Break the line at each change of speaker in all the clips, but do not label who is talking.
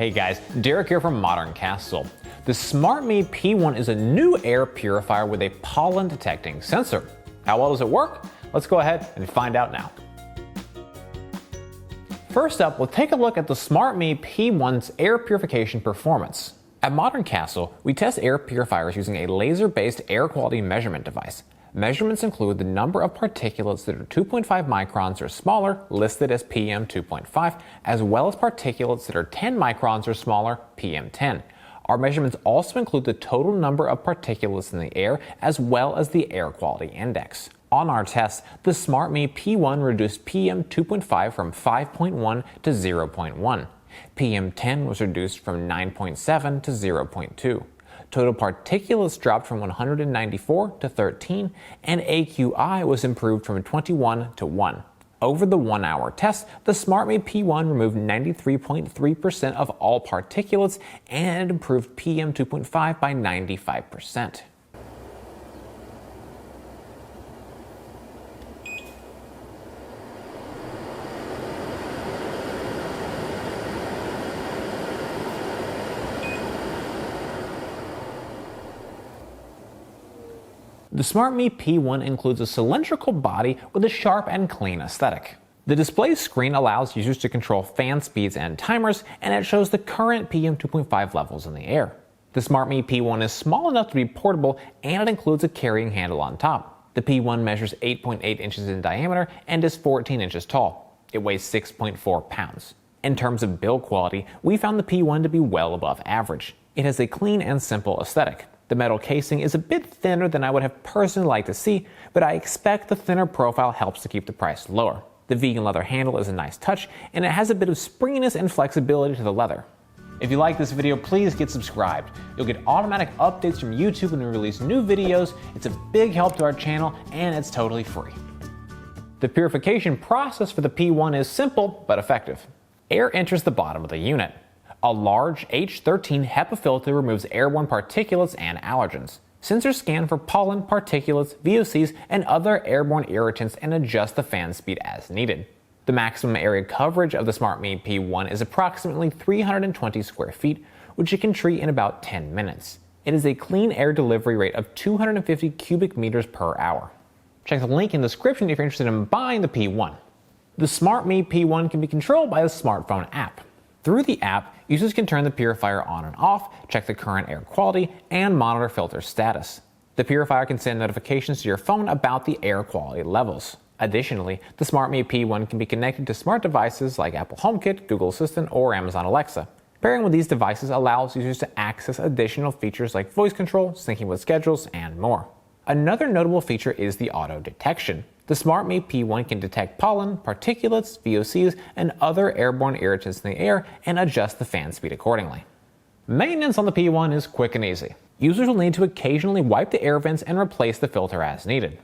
Hey guys, Derek here from Modern Castle. The SmartMi P1 is a new air purifier with a pollen detecting sensor. How well does it work? Let's go ahead and find out now. First up, we'll take a look at the SmartMi P1's air purification performance. At Modern Castle, we test air purifiers using a laser-based air quality measurement device. Measurements include the number of particulates that are 2.5 microns or smaller, listed as PM2.5, as well as particulates that are 10 microns or smaller, PM10. Our measurements also include the total number of particulates in the air, as well as the air quality index. On our test, the SmartMi P1 reduced PM2.5 from 5.1 to 0.1. PM10 was reduced from 9.7 to 0.2. Total particulates dropped from 194 to 13, and AQI was improved from 21 to 1. Over the 1-hour test, the SmartMi P1 removed 93.3% of all particulates and improved PM2.5 by 95%. The SmartMi P1 includes a cylindrical body with a sharp and clean aesthetic. The display screen allows users to control fan speeds and timers, and it shows the current PM2.5 levels in the air. The SmartMi P1 is small enough to be portable, and it includes a carrying handle on top. The P1 measures 8.8 inches in diameter and is 14 inches tall. It weighs 6.4 pounds. In terms of build quality, we found the P1 to be well above average. It has a clean and simple aesthetic. The metal casing is a bit thinner than I would have personally liked to see, but I expect the thinner profile helps to keep the price lower. The vegan leather handle is a nice touch, and it has a bit of springiness and flexibility to the leather. If you like this video, please get subscribed. You'll get automatic updates from YouTube when we release new videos. It's a big help to our channel, and it's totally free. The purification process for the P1 is simple but effective. Air enters the bottom of the unit. A large H13 HEPA filter removes airborne particulates and allergens. Sensors scan for pollen, particulates, VOCs, and other airborne irritants and adjust the fan speed as needed. The maximum area coverage of the SmartMi P1 is approximately 320 square feet, which it can treat in about 10 minutes. It is a clean air delivery rate of 250 cubic meters per hour. Check the link in the description if you're interested in buying the P1. The SmartMi P1 can be controlled by a smartphone app. Through the app, users can turn the purifier on and off, check the current air quality, and monitor filter status. The purifier can send notifications to your phone about the air quality levels. Additionally, the SmartMi P1 can be connected to smart devices like Apple HomeKit, Google Assistant, or Amazon Alexa. Pairing with these devices allows users to access additional features like voice control, syncing with schedules, and more. Another notable feature is the auto detection. The SmartMi P1 can detect pollen, particulates, VOCs, and other airborne irritants in the air and adjust the fan speed accordingly. Maintenance on the P1 is quick and easy. Users will need to occasionally wipe the air vents and replace the filter as needed.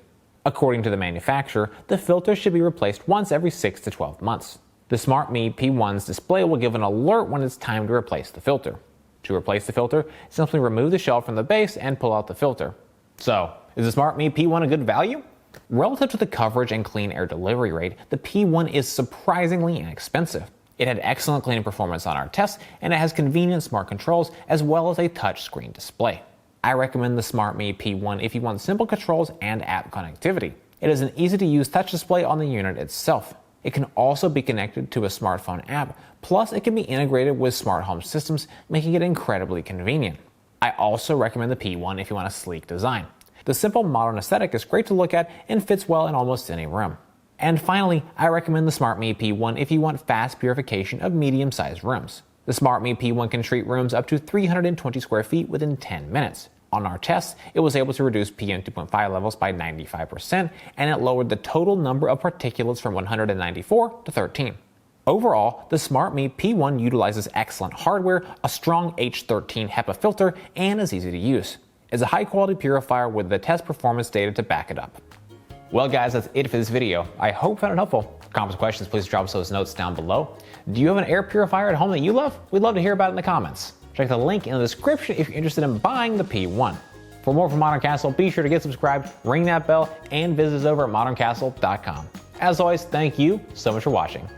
According to the manufacturer, the filter should be replaced once every 6 to 12 months. The SmartMi P1's display will give an alert when it's time to replace the filter. To replace the filter, simply remove the shell from the base and pull out the filter. So, is the SmartMi P1 a good value? Relative to the coverage and clean air delivery rate, the P1 is surprisingly inexpensive. It had excellent cleaning performance on our tests, and it has convenient smart controls as well as a touchscreen display. I recommend the SmartMi P1 if you want simple controls and app connectivity. It is an easy-to-use touch display on the unit itself. It can also be connected to a smartphone app, plus it can be integrated with smart home systems, making it incredibly convenient. I also recommend the P1 if you want a sleek design. The simple modern aesthetic is great to look at and fits well in almost any room. And finally, I recommend the SmartMi P1 if you want fast purification of medium-sized rooms. The SmartMi P1 can treat rooms up to 320 square feet within 10 minutes. On our tests, it was able to reduce PM2.5 levels by 95%, and it lowered the total number of particulates from 194 to 13. Overall, the SmartMi P1 utilizes excellent hardware, a strong H13 HEPA filter, and is easy to use. It's a high-quality purifier with the test performance data to back it up. Well guys, that's it for this video. I hope you found it helpful. Comments or questions, please drop us those notes down below. Do you have an air purifier at home that you love? We'd love to hear about it in the comments. Check the link in the description if you're interested in buying the P1. For more from Modern Castle, be sure to get subscribed, ring that bell, and visit us over at moderncastle.com. As always, thank you so much for watching.